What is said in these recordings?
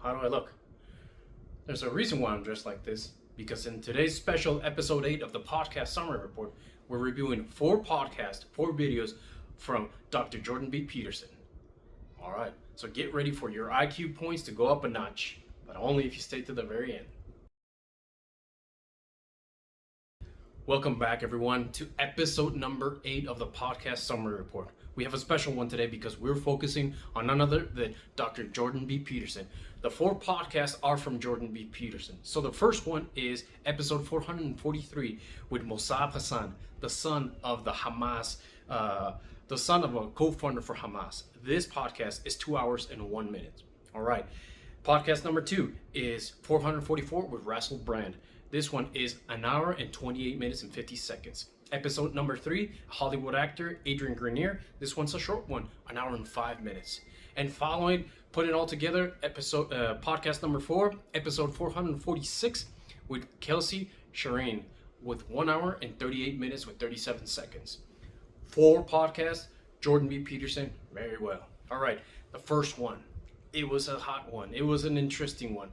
How do I look? There's a reason why I'm dressed like this, because in today's special episode 8 of the podcast summary report, we're reviewing 4 videos from Dr. Jordan B. Peterson. Alright, so get ready for your IQ points to go up a notch, but only if you stay to the very end. Welcome back, everyone, to episode number 8 of the podcast summary report. We have a special one today because we're focusing on none other than Dr. Jordan B. Peterson. The 4 podcasts are from Jordan B. Peterson. So the first one is episode 443 with Mosab Hassan, the son of the Hamas, the son of a co-founder for Hamas. This podcast is 2 hours and 1 minute. All right. Podcast number 2 is 444 with Russel Brand. This one is 1 hour and 28 minutes and 50 seconds. Episode number 3, Hollywood actor Adrian Grenier. This one's a short one, 1 hour and 5 minutes. And following, put it all together, podcast number 4, episode 446 with Kelsi Sheren with 1 hour and 38 minutes with 37 seconds. 4 podcasts, Jordan B. Peterson, very well. All right, the first one, it was a hot one. It was an interesting one.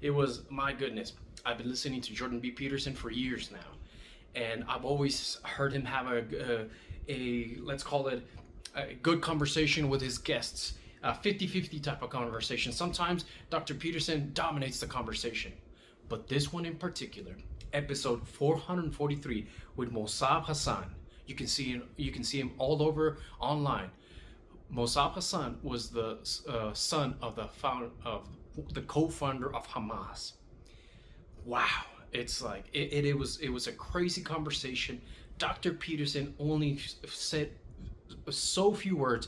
It was, my goodness, I've been listening to Jordan B. Peterson for years now. And I've always heard him have a let's call it a good conversation with his guests, a 50-50 type of conversation. Sometimes Dr. Peterson dominates the conversation, but this one in particular, episode 443 with Mosab Hassan, you can see him all over online. Mosab Hassan was the son of the co-founder of Hamas. Wow. It's like it was a crazy conversation. Dr. Peterson only said so few words.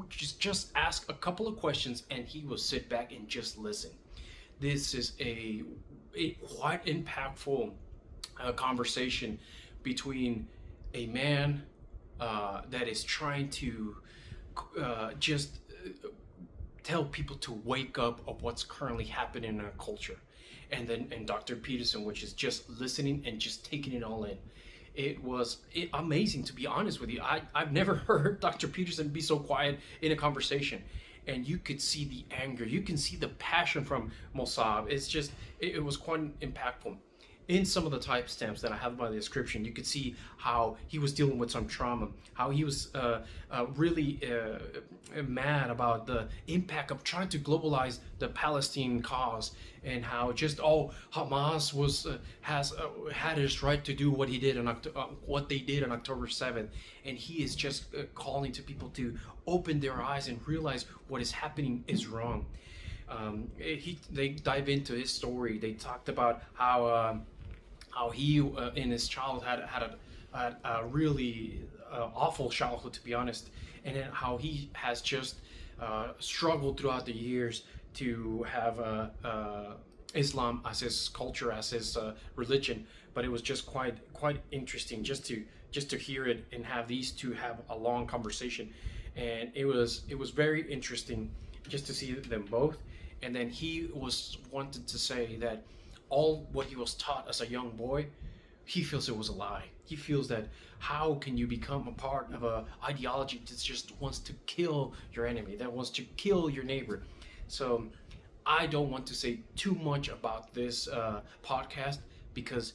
Just ask a couple of questions and he will sit back and just listen. This is a quite impactful conversation between a man that is trying to just tell people to wake up of what's currently happening in our culture. And Dr. Peterson, which is just listening and just taking it all in. It was amazing, to be honest with you. I've never heard Dr. Peterson be so quiet in a conversation. And you could see the anger. You can see the passion from Mosab. It's just, it was quite impactful. In some of the timestamps that I have by the description, you could see how he was dealing with some trauma, how he was really mad about the impact of trying to globalize the Palestinian cause, and how just Hamas has had his right to do what he did on what they did on October 7th, and he is just calling to people to open their eyes and realize what is happening is wrong. They dive into his story. They talked about how he in his childhood had a really awful childhood, to be honest, and then how he has just struggled throughout the years to have Islam as his culture, as his religion. But it was just quite interesting just to hear it and have these two have a long conversation, and it was very interesting just to see them both. And then he wanted to say that all what he was taught as a young boy, he feels it was a lie. He feels that how can you become a part of an ideology that just wants to kill your enemy, that wants to kill your neighbor. So I don't want to say too much about this podcast, because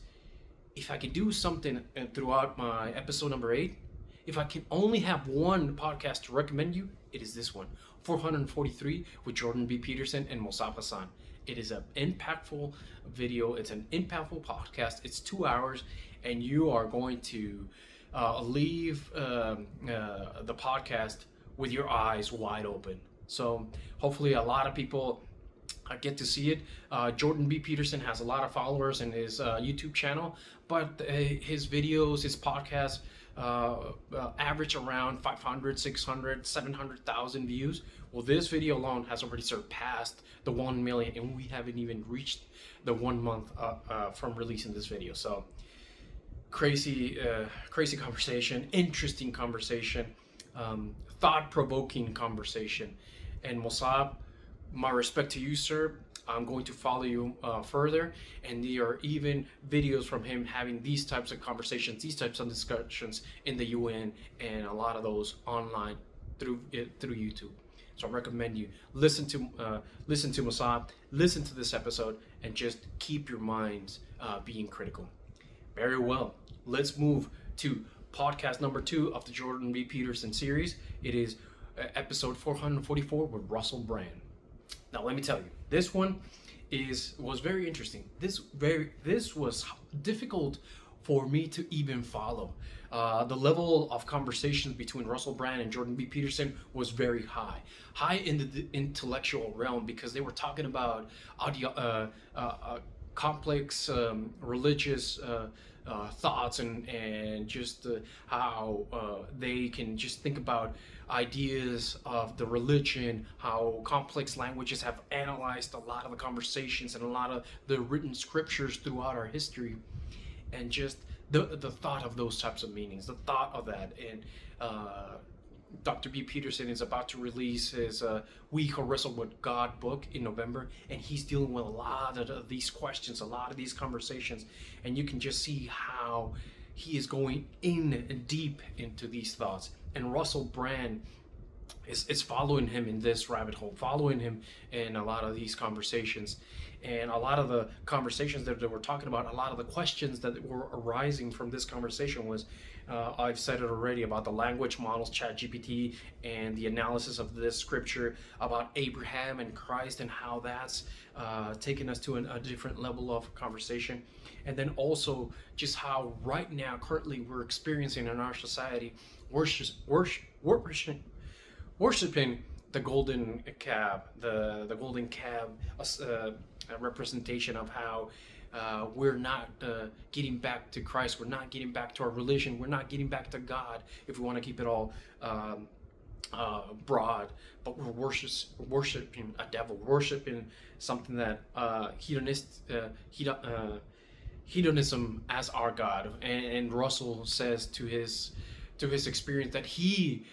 if I can do something throughout my episode number 8, if I can only have one podcast to recommend you, it is this one, 443 with Jordan B. Peterson and Mosab Hassan. It is an impactful video. It's an impactful podcast. It's 2 hours, and you are going to leave the podcast with your eyes wide open. So hopefully a lot of people get to see it. Jordan B. Peterson has a lot of followers in his YouTube channel, but his videos, his podcasts, average around 500, 600, 700,000 views. Well, this video alone has already surpassed the 1 million, and we haven't even reached the 1 month from releasing this video. So crazy conversation, interesting conversation, thought-provoking conversation. And Mosab, my respect to you, sir. I'm going to follow you further, and there are even videos from him having these types of conversations, these types of discussions in the UN, and a lot of those online through YouTube. So I recommend you listen to Mosab, listen to this episode, and just keep your minds being critical. Very well. Let's move to podcast number 2 of the Jordan B. Peterson series. It is episode 444 with Russel Brand. Now, let me tell you, this one was very interesting. This was difficult for me to even follow. The level of conversations between Russel Brand and Jordan B. Peterson was very high in the intellectual realm, because they were talking about complex religious thoughts and just how they can just think about ideas of the religion, how complex languages have analyzed a lot of the conversations and a lot of the written scriptures throughout our history, and just the thought of those types of meanings, the thought of that. And Dr. B. Peterson is about to release his We Who Wrestle with God book in November, and he's dealing with a lot of these questions, a lot of these conversations, and you can just see how he is going in deep into these thoughts. And Russel Brand is following him in this rabbit hole, following him in a lot of these conversations. And a lot of the conversations that we're talking about, a lot of the questions that were arising from this conversation was, I've said it already, about the language models, ChatGPT, and the analysis of this scripture, about Abraham and Christ and how that's taken us to a different level of conversation. And then also just how right now, currently, we're experiencing in our society worshiping the golden calf, the golden calf representation of how we're not getting back to Christ, we're not getting back to our religion, we're not getting back to God, if we want to keep it all broad, but we're worshiping a devil, worshiping something that hedonism as our God. And Russell says to his experience that he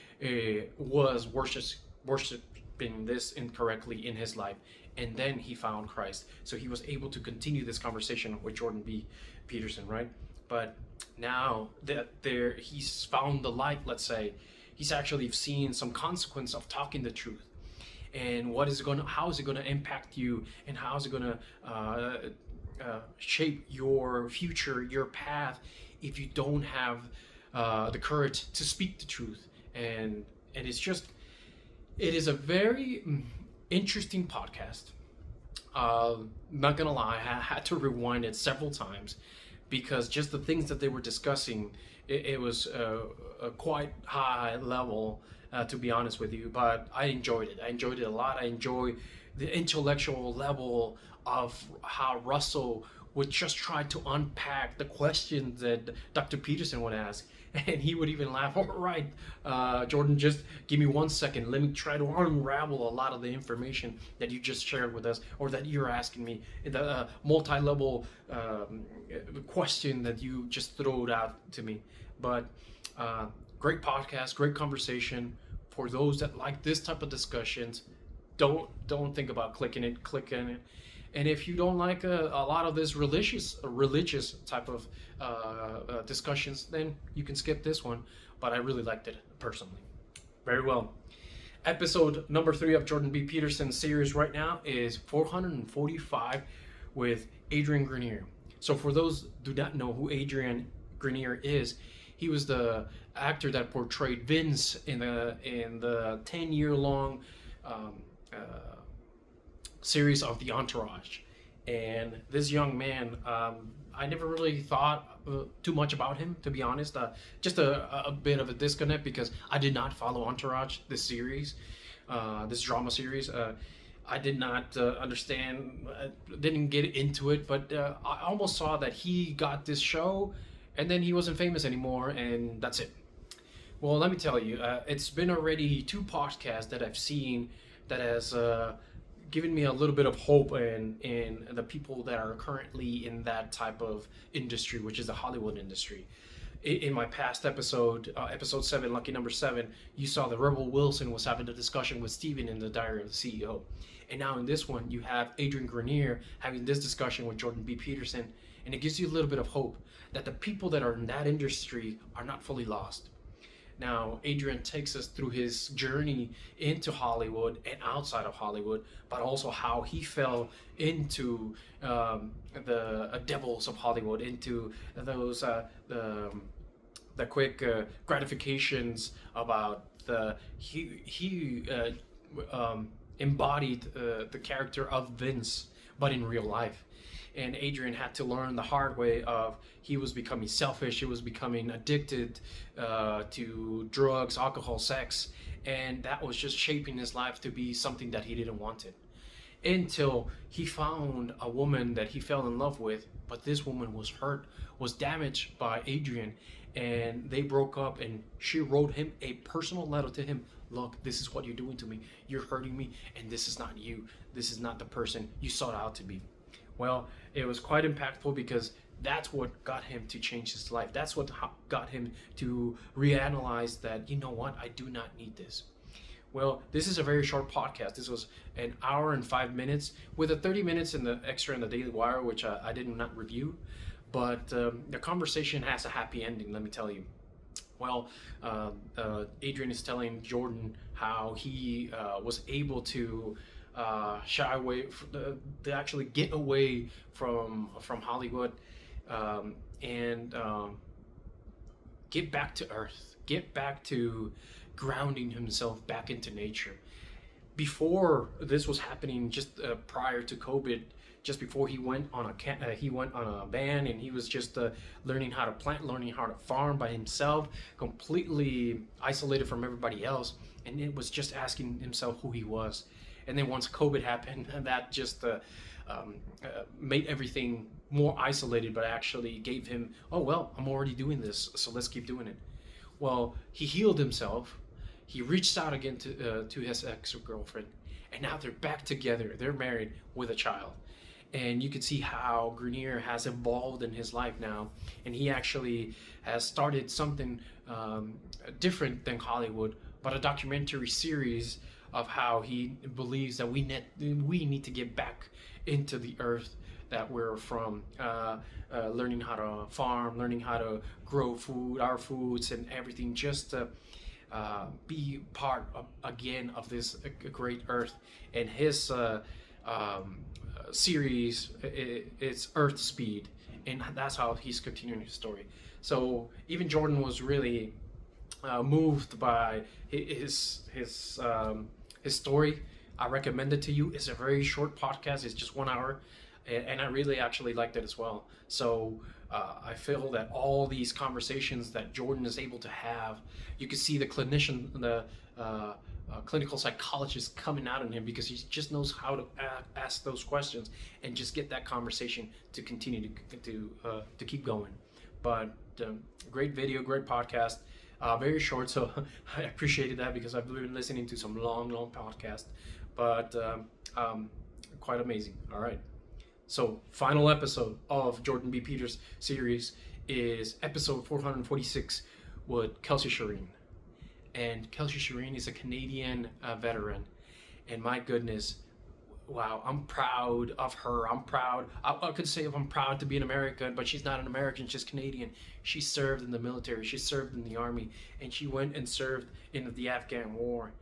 was worshiping this incorrectly in his life, and then he found Christ, so he was able to continue this conversation with Jordan B. Peterson, right? But now that he's found the light, let's say, he's actually seen some consequence of talking the truth, and how is it going to impact you, and how is it going to shape your future, your path, if you don't have the courage to speak the truth. And it is a very interesting podcast. Not gonna lie, I had to rewind it several times, because just the things that they were discussing, it was a quite high level, to be honest with you. But I enjoyed it. I enjoyed it a lot. I enjoy the intellectual level of how Russell would just try to unpack the questions that Dr. Peterson would ask. And he would even laugh, all right, Jordan, just give me 1 second. Let me try to unravel a lot of the information that you just shared with us, or that you're asking me, the multi-level question that you just threw out to me. But great podcast, great conversation. For those that like this type of discussions, don't think about click on it. And if you don't like a lot of this religious type of discussions, then you can skip this one. But I really liked it personally. Very well. Episode number 3 of Jordan B. Peterson's series right now is 445 with Adrian Grenier. So for those who do not know who Adrian Grenier is, he was the actor that portrayed Vince in the 10-year-long series of The Entourage. And this young man, I never really thought too much about him, to be honest. Just a bit of a disconnect, because I did not follow Entourage, this series, this drama series. I did not understand, didn't get into it, but I almost saw that he got this show and then he wasn't famous anymore, and that's it. Well, let me tell you, it's been already 2 podcasts that I've seen that has given me a little bit of hope in the people that are currently in that type of industry, which is the Hollywood industry. In my past episode 7, lucky number 7, you saw that Rebel Wilson was having a discussion with Steven in the Diary of the CEO. And now in this one, you have Adrian Grenier having this discussion with Jordan B. Peterson, and it gives you a little bit of hope that the people that are in that industry are not fully lost. Now, Adrian takes us through his journey into Hollywood and outside of Hollywood, but also how he fell into the devils of Hollywood, into those the quick gratifications about he embodied the character of Vince, but in real life. And Adrian had to learn the hard way of he was becoming selfish, he was becoming addicted to drugs, alcohol, sex, and that was just shaping his life to be something that he didn't want it. Until he found a woman that he fell in love with, but this woman was hurt, was damaged by Adrian, and they broke up, and she wrote him a personal letter to him. Look, this is what you're doing to me. You're hurting me, and this is not you. This is not the person you sought out to be. Well, it was quite impactful because that's what got him to change his life. That's what got him to reanalyze that, you know what, I do not need this. Well, this is a very short podcast. This was an hour and 5 minutes with a 30 minutes in the extra in the Daily Wire, which I did not review. But the conversation has a happy ending, let me tell you. Well, Adrian is telling Jordan how he was able to shy away, to actually get away from Hollywood and get back to earth, get back to grounding himself back into nature. Before this was happening, just prior to COVID, just before he went on a ban, and he was just learning how to plant, learning how to farm by himself, completely isolated from everybody else, and it was just asking himself who he was. And then once COVID happened, that just made everything more isolated, but actually gave him, oh well, I'm already doing this, so let's keep doing it. Well, he healed himself. He reached out again to his ex-girlfriend, and now they're back together. They're married with a child. And you can see how Grenier has evolved in his life now, and he actually has started something different than Hollywood, but a documentary series of how he believes that we need to get back into the earth that we're from, learning how to farm, learning how to grow food, our foods and everything, just to be part of, again, of this great earth. And his series, it's Earth Speed, and that's how he's continuing his story. So even Jordan was really moved by his story. I recommend it to you. It's a very short podcast. It's just 1 hour, and I really actually liked it as well. So I feel that all these conversations that Jordan is able to have, you can see the clinician, the clinical psychologist coming out in him, because he just knows how to ask those questions and just get that conversation to continue to keep going. But great video, great podcast. Very short, so I appreciated that because I've been listening to some long podcasts, but quite amazing. All right, so final episode of Jordan B. Peters' series is episode 446 with Kelsi Sheren. And Kelsi Sheren is a Canadian veteran, and my goodness, wow, I'm proud of her. I'm proud. I could say I'm proud to be an American, but she's not an American. She's Canadian. She served in the military. She served in the army, and she went and served in the Afghan war.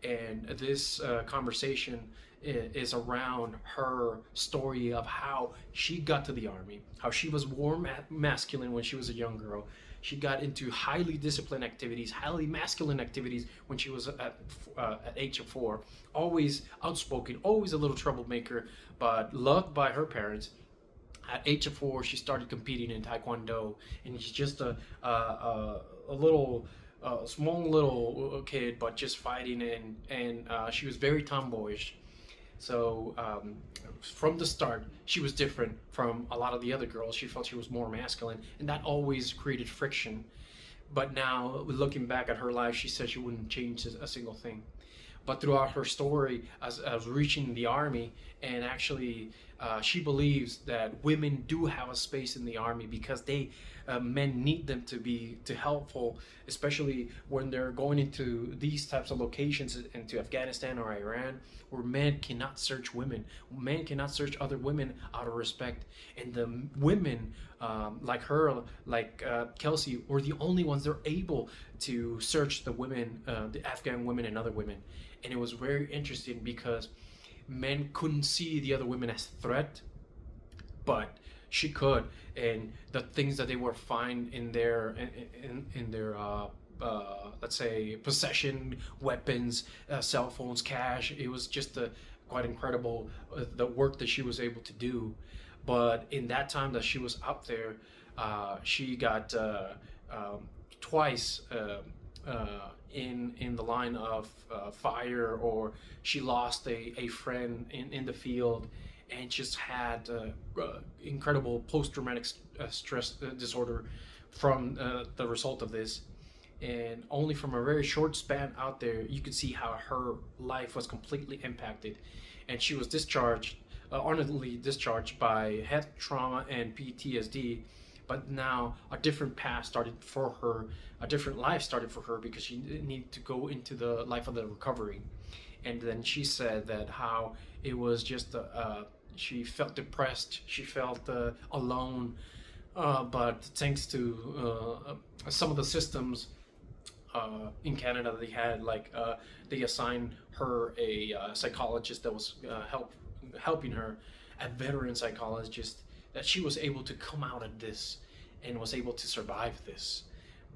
And this conversation is around her story of how she got to the army, how she was warm masculine when she was a young girl. She got into highly disciplined activities, highly masculine activities when she was at age of 4. Always outspoken, always a little troublemaker, but loved by her parents. At age of 4, she started competing in Taekwondo, and she's just a little, small little kid, but just fighting, and she was very tomboyish. So from the start, she was different from a lot of the other girls. She felt she was more masculine, and that always created friction. But now, looking back at her life, she said she wouldn't change a single thing. But throughout her story, as reaching the army and actually she believes that women do have a space in the army because men need them to helpful, especially when they're going into these types of locations, into Afghanistan or Iran, where men cannot search women. Men cannot search other women out of respect, and the women like her, like Kelsi, were the only ones that are able to search the women, the Afghan women and other women. And it was very interesting because men couldn't see the other women as threat, but she could. And the things that they were find in their let's say possession, weapons, cell phones, cash, it was just quite incredible, the work that she was able to do. But in that time that she was out there, she got twice in the line of fire, or she lost a friend in the field, and just had incredible post-traumatic stress disorder from the result of this. And only from a very short span out there, you could see how her life was completely impacted. And she was discharged, honorably discharged, by head trauma and PTSD. But now a different path started for her, a different life started for her, because she needed to go into the life of the recovery. And then she said that how it was just she felt depressed, she felt alone, but thanks to some of the systems in Canada, they had they assigned her a psychologist that was helping her, a veteran psychologist, that she was able to come out of this and was able to survive this.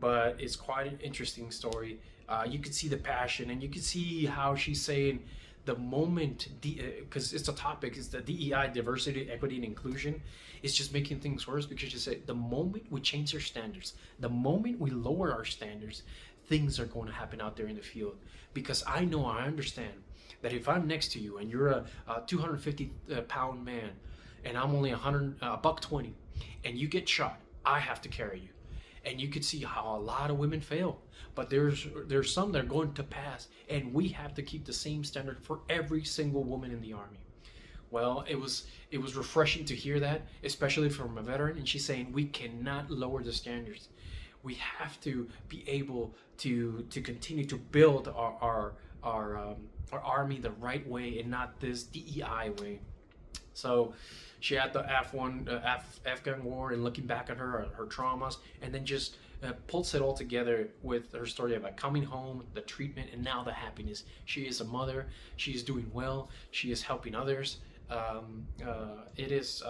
But it's quite an interesting story. You could see the passion, and you could see how she's saying the moment, because it's a topic, it's the DEI, diversity, equity, and inclusion. It's just making things worse, because you say the moment we change our standards, the moment we lower our standards, things are going to happen out there in the field. Because I understand that if I'm next to you and you're a 250 pound man, and I'm only $120, and you get shot, I have to carry you. And you could see how a lot of women fail, but there's some that are going to pass, and we have to keep the same standard for every single woman in the Army. Well, it was refreshing to hear that, especially from a veteran. And she's saying we cannot lower the standards. We have to be able to continue to build our army the right way, and not this DEI way. So she had the Afghan war, and looking back at her traumas, and then just pulls it all together with her story about coming home, the treatment, and now the happiness. She is a mother. She is doing well. She is helping others. It is.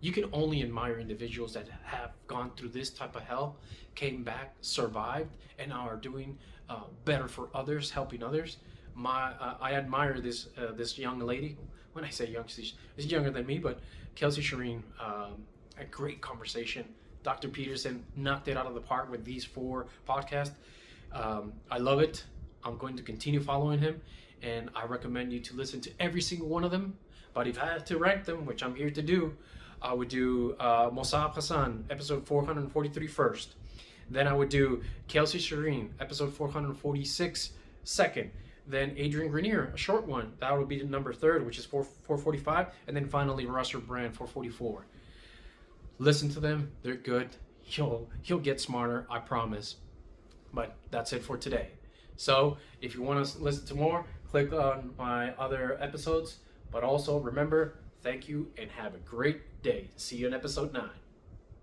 You can only admire individuals that have gone through this type of hell, came back, survived, and now are doing better for others, helping others. I admire this young lady. When I say young, she's younger than me, but Kelsi Sheren, a great conversation. Dr. Peterson knocked it out of the park with these 4 podcasts. I love it. I'm going to continue following him, and I recommend you to listen to every single one of them. But if I had to rank them, which I'm here to do, I would do Mosab Hassan, episode 443 first. Then I would do Kelsi Sheren, episode 446 second. Then Adrian Grenier, a short one, that would be the number 3rd, which is 445. And then finally Russel Brand, 444. Listen to them, they're good. He'll get smarter, I promise. But that's it for today. So if you want to listen to more, click on my other episodes. But also remember, thank you and have a great day. See you in episode 9.